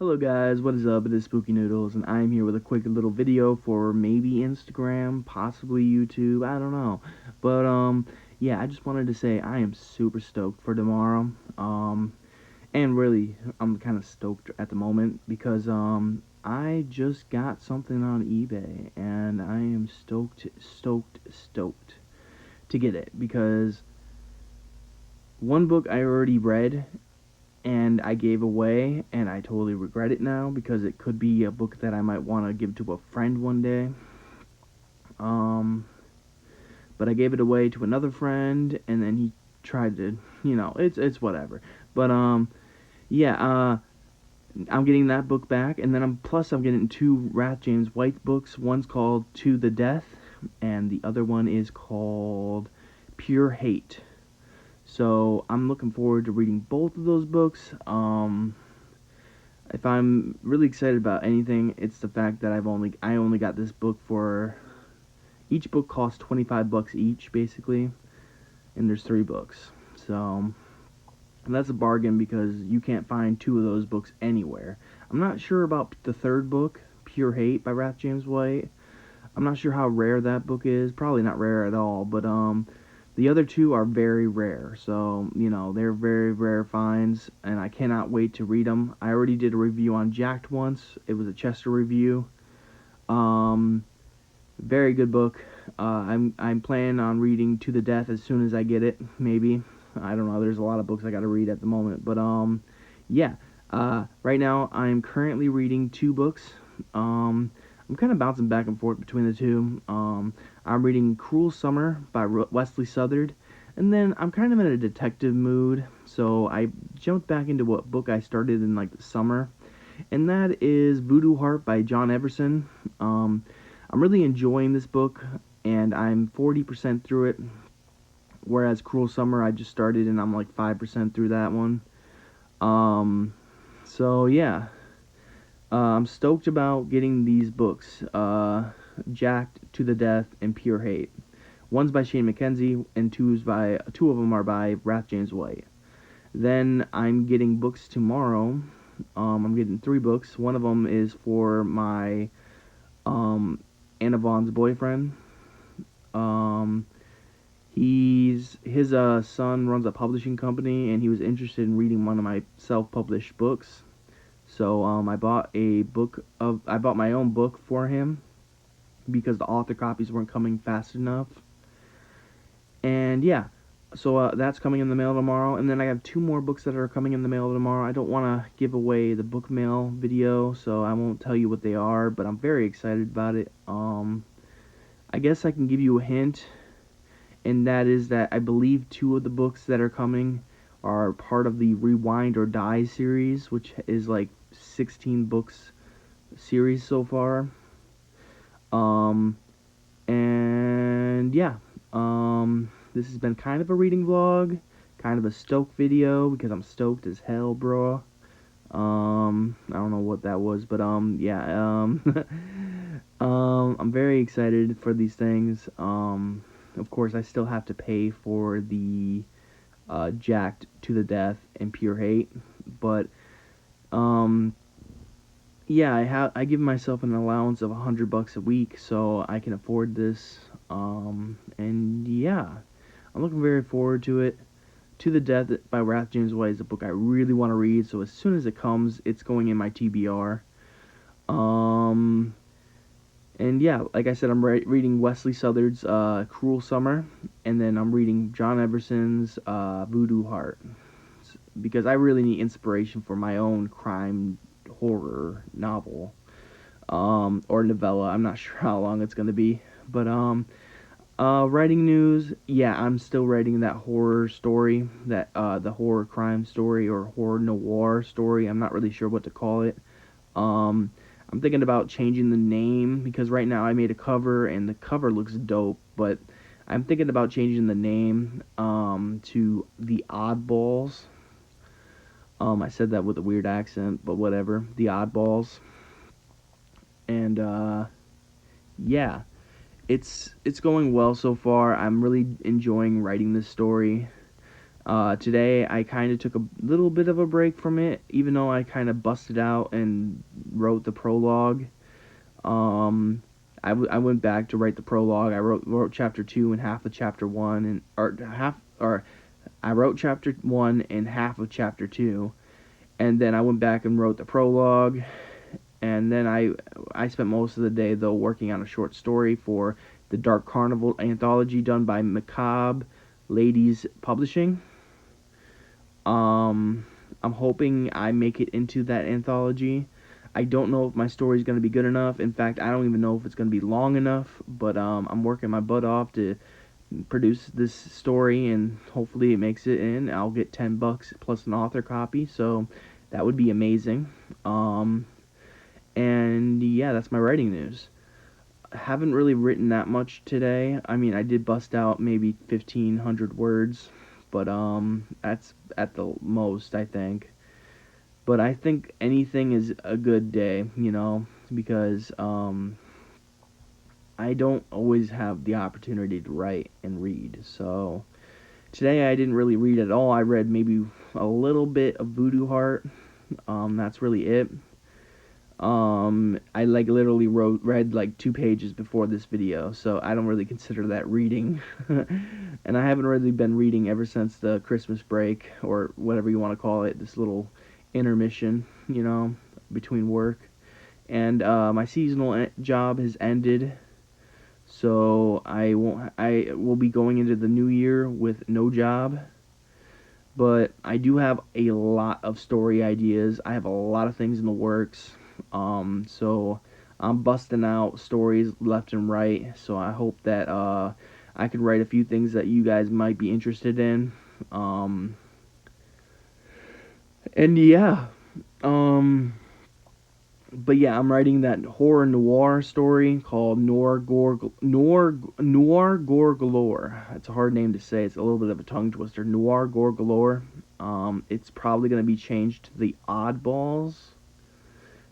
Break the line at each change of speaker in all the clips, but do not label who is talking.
Hello guys, what is up? It is Spooky Noodles, and I'm here with a quick little video for maybe Instagram, possibly YouTube, I don't know. But, yeah, I just wanted to say I am super stoked for tomorrow. And really, I'm kind of stoked at the moment because, I just got something on eBay, and I am stoked to get it because one book I already read and I gave away, and I totally regret it now because it could be a book that I might want to give to a friend one day. Um, but I gave it away to another friend, and then he tried to, it's whatever. But yeah, I'm getting that book back, and then I'm getting two Wrath James White books. One's called To the Death, and the other one is called Pure Hate. So I'm looking forward to reading both of those books. If I'm really excited about anything, it's the fact that I only got this book for each book costs $25 each basically, and there's 3 books. So that's a bargain because you can't find 2 of those books anywhere. I'm not sure about the third book, Pure Hate by Wrath James White. I'm not sure how rare that book is. Probably not rare at all, but the other 2 are very rare, so, they're very rare finds, and I cannot wait to read them. I already did a review on Jacked once. It was a Chester review. Um, Very good book. I'm planning on reading To the Death as soon as I get it, maybe. I don't know, there's a lot of books I gotta read at the moment, but, yeah. Right now, I'm currently reading 2 books. I'm kind of bouncing back and forth between the 2. I'm reading Cruel Summer by Wesley Southard, and then I'm kind of in a detective mood, so I jumped back into what book I started in like the summer, and that is Voodoo Heart by John Everson. I'm really enjoying this book, and I'm 40% through it, whereas Cruel Summer I just started and I'm like 5% through that one. So yeah. I'm stoked about getting these books, Jacked, To the Death, and Pure Hate. One's by Shane McKenzie, and two of them are by Wrath James White. Then I'm getting books tomorrow. I'm getting 3 books. One of them is for my Anna Vaughn's boyfriend. Um, his son runs a publishing company, and he was interested in reading one of my self-published books. So I bought my own book for him because the author copies weren't coming fast enough. And yeah, so that's coming in the mail tomorrow. And then I have 2 more books that are coming in the mail tomorrow. I don't want to give away the book mail video, so I won't tell you what they are, but I'm very excited about it. I guess I can give you a hint, and that is that I believe 2 of the books that are coming are part of the Rewind or Die series, which is like 16 books series so far. And yeah, this has been kind of a reading vlog, kind of a stoked video because I'm stoked as hell, bro. I don't know what that was, but yeah, I'm very excited for these things. Of course, I still have to pay for the Jacked, To the Death, and Pure Hate, but yeah, I give myself an allowance of $100 a week, so I can afford this. And yeah, I'm looking very forward to it. To the Death by Wrath James White is a book I really want to read, so as soon as it comes, it's going in my TBR. And yeah, like I said, I'm reading Wesley Southard's Cruel Summer, and then I'm reading John Everson's Voodoo Heart, because I really need inspiration for my own crime horror novel, or novella. I'm not sure how long it's gonna be, but writing news. Yeah, I'm still writing that horror story, that the horror crime story or horror noir story. I'm not really sure what to call it. Um, I'm thinking about changing the name because right now I made a cover and the cover looks dope, but I'm thinking about changing the name to The Oddballs. I said that with a weird accent, but whatever. The Oddballs. And yeah, it's going well so far. I'm really enjoying writing this story. Today I kind of took a little bit of a break from it, even though I kind of busted out and wrote the prologue. Um, I went back to write the prologue. I wrote chapter 2 and half of chapter 1, and I wrote chapter 1 and half of chapter 2, and then I went back and wrote the prologue, and then I spent most of the day though working on a short story for the Dark Carnival anthology done by Macabre Ladies Publishing. Um, I'm hoping I make it into that anthology. I don't know if my story is going to be good enough. In fact, I don't even know if it's going to be long enough, but I'm working my butt off to produce this story, and hopefully it makes it in. I'll get $10 plus an author copy, so that would be amazing. And yeah, that's my writing news. I haven't really written that much today. I mean, I did bust out maybe 1,500 words, but that's at the most, I think. But I think anything is a good day, because I don't always have the opportunity to write and read. So today I didn't really read at all. I read maybe a little bit of Voodoo Heart. That's really it. I like literally read like 2 pages before this video, so I don't really consider that reading. And I haven't really been reading ever since the Christmas break, or whatever you want to call it, this little intermission, between work. And my seasonal job has ended, so I will be going into the new year with no job. But I do have a lot of story ideas. I have a lot of things in the works. So I'm busting out stories left and right. So I hope that I can write a few things that you guys might be interested in. And yeah. Um but yeah, I'm writing that horror noir story called Noir Gore Galore. It's a hard name to say. It's a little bit of a tongue twister. Noir Gore Galore. It's probably going to be changed to the Oddballs,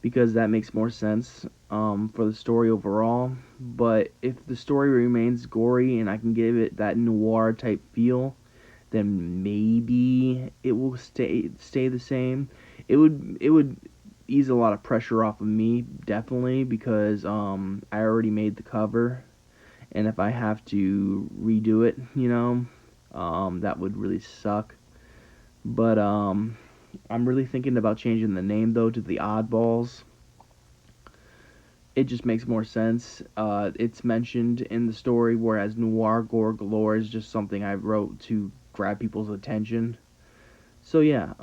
because that makes more sense for the story overall. But if the story remains gory and I can give it that noir type feel, then maybe it will stay the same. It would ease a lot of pressure off of me, definitely, because I already made the cover, and if I have to redo it, that would really suck. But I'm really thinking about changing the name though to the Oddballs. It just makes more sense. It's mentioned in the story, whereas Noir Gore Galore is just something I wrote to grab people's attention. So yeah,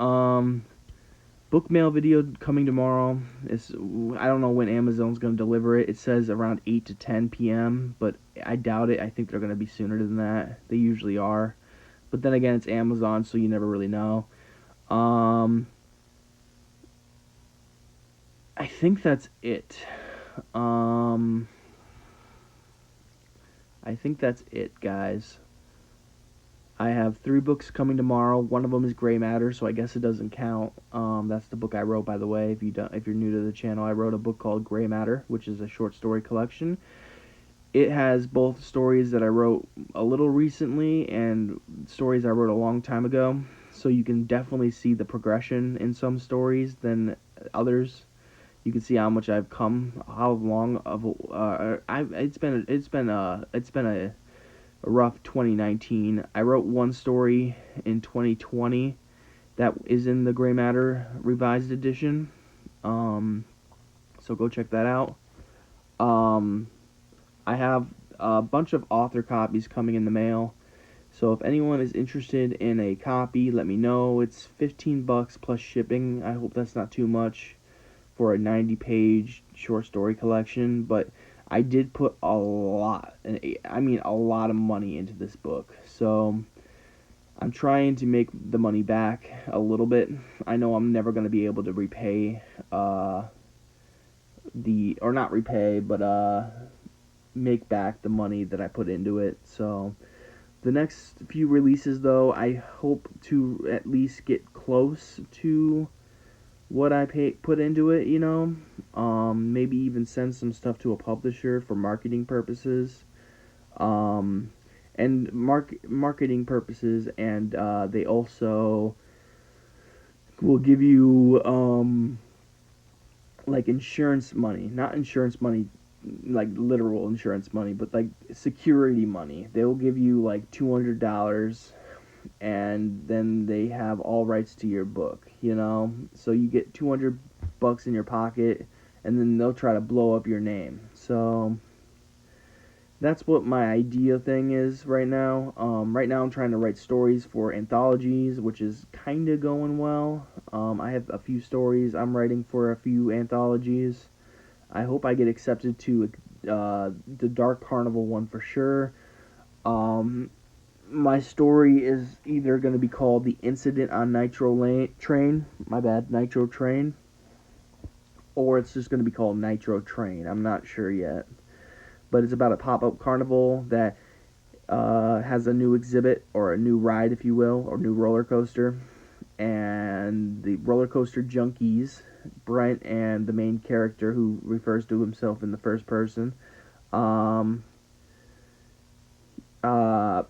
book mail video coming tomorrow. I don't know when Amazon's gonna deliver it. It says around 8 to 10 p.m., but I doubt it. I think they're gonna be sooner than that. They usually are. But then again, it's Amazon, so you never really know. Um, I think that's it. Um, I think that's it, guys. I have 3 books coming tomorrow. One of them is Gray Matter, so I guess it doesn't count. That's the book I wrote, by the way. If you're new to the channel, I wrote a book called Gray Matter, which is a short story collection. It has both stories that I wrote a little recently and stories I wrote a long time ago. So you can definitely see the progression in some stories than others. You can see how much I've come, how long of it's been a rough 2019. I wrote one story in 2020 that is in the Gray Matter revised edition. Um, so go check that out. Um, I have a bunch of author copies coming in the mail. So if anyone is interested in a copy, let me know. It's $15 plus shipping. I hope that's not too much for a 90-page short story collection, but I did put a lot, a lot of money into this book. So I'm trying to make the money back a little bit. I know I'm never going to be able to repay or not repay, but make back the money that I put into it. So the next few releases, though, I hope to at least get close to what I put into it, maybe even send some stuff to a publisher for marketing purposes. Um, and marketing purposes, and they also will give you like insurance money, not insurance money like literal insurance money, but like security money. They will give you like $200, and then they have all rights to your book, you know? So you get 200 bucks in your pocket, and then they'll try to blow up your name. So that's what my idea thing is right now. Right now I'm trying to write stories for anthologies, which is kind of going well. I have a few stories I'm writing for a few anthologies. I hope I get accepted to the Dark Carnival one for sure. Um, my story is either going to be called The Incident on Train, my bad, Nitro Train, or it's just going to be called Nitro Train. I'm not sure yet. But it's about a pop-up carnival that has a new exhibit, or a new ride, if you will, or new roller coaster. And the roller coaster junkies, Brent and the main character who refers to himself in the first person, um, uh,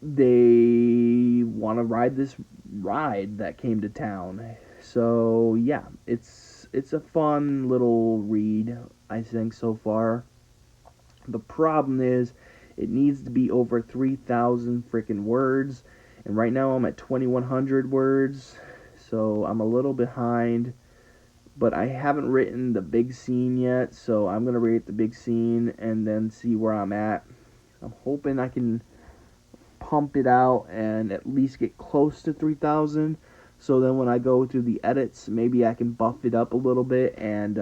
they want to ride this ride that came to town. So yeah, it's a fun little read, I think, so far. The problem is it needs to be over 3,000 freaking words, and right now I'm at 2,100 words, so I'm a little behind. But I haven't written the big scene yet, so I'm gonna rate the big scene and then see where I'm at. I'm hoping I can pump it out and at least get close to 3,000. So then when I go through the edits, maybe I can buff it up a little bit and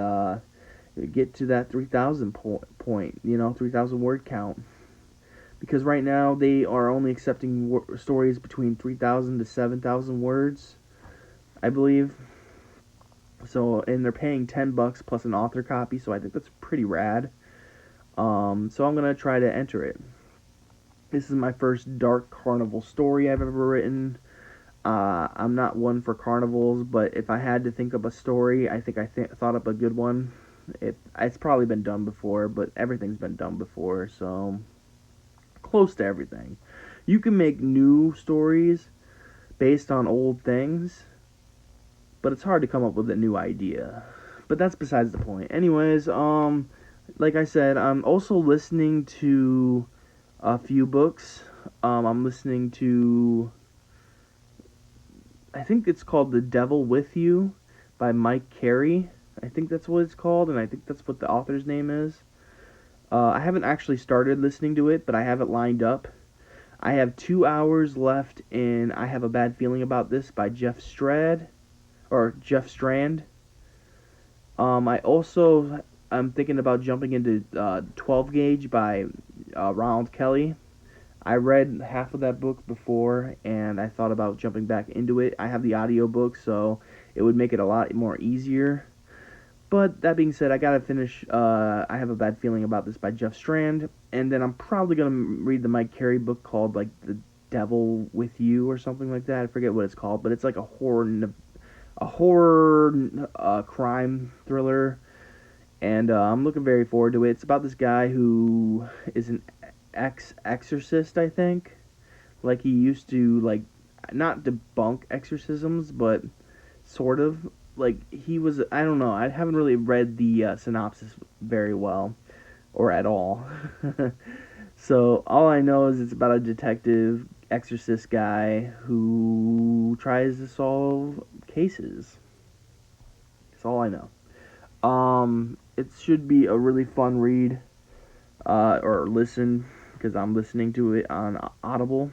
get to that 3,000 point, 3,000 word count. Because right now they are only accepting stories between 3,000 to 7,000 words, I believe. So, and they're paying $10 plus an author copy, so I think that's pretty rad. So I'm gonna try to enter it. This is my first Dark Carnival story I've ever written. I'm not one for carnivals, but if I had to think of a story, I think I thought up a good one. It's probably been done before, but everything's been done before, so close to everything. You can make new stories based on old things, but it's hard to come up with a new idea. But that's besides the point. Anyways, like I said, I'm also listening to a few books. I'm listening to, I think it's called The Devil With You by Mike Carey. I think that's what it's called, and I think that's what the author's name is. I haven't actually started listening to it, but I have it lined up. I have 2 hours left in I Have a Bad Feeling About This by Jeff Strand. I'm thinking about jumping into 12 Gauge by Ronald Kelly. I read half of that book before, and I thought about jumping back into it. I have the audiobook, so it would make it a lot more easier. But that being said, I gotta finish I Have a Bad Feeling About This by Jeff Strand, and then I'm probably gonna read the Mike Carey book called, like, The Devil With You or something like that. I forget what it's called, but it's like a horror crime thriller, and I'm looking very forward to it. It's about this guy who is an exorcist, I think. Like, he used to, like, not debunk exorcisms, but sort of. Like, he was, I don't know, I haven't really read the synopsis very well, or at all. So, all I know is it's about a detective exorcist guy who tries to solve cases. That's all I know. It should be a really fun read, or listen, because I'm listening to it on Audible.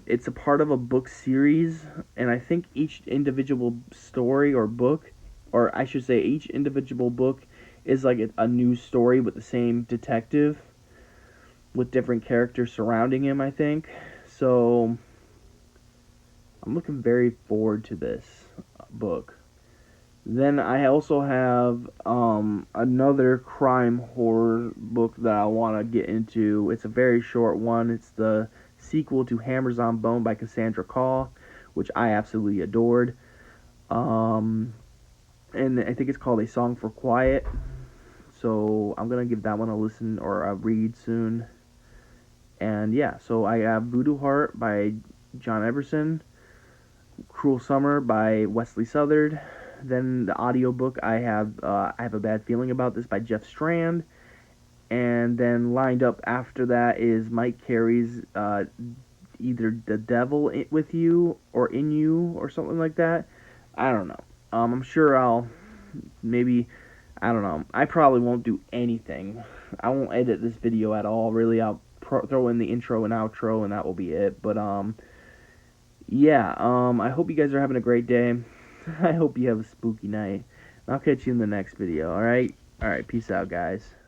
It's a part of a book series, and I think each individual story or book, or I should say, each individual book is like a new story with the same detective, with different characters surrounding him, I think. So, I'm looking very forward to this book. Then I also have another crime horror book that I want to get into. It's a very short one. It's the sequel to Hammers on Bone by Cassandra Caw, which I absolutely adored. Um, and I think it's called A Song for Quiet. So I'm gonna give that one a listen or a read soon. And yeah, so I have Voodoo Heart by John Everson, Cruel Summer by Wesley Southard. Then the audiobook I have a Bad Feeling About This by Jeff Strand. And then lined up after that is Mike Carey's either The Devil with You or In You or something like that. I don't know. I'm sure I'll maybe, I don't know. I probably won't do anything. I won't edit this video at all. Really, I'll throw in the intro and outro, and that will be it. But yeah. I hope you guys are having a great day. I hope you have a spooky night. I'll catch you in the next video. All right. All right. Peace out, guys.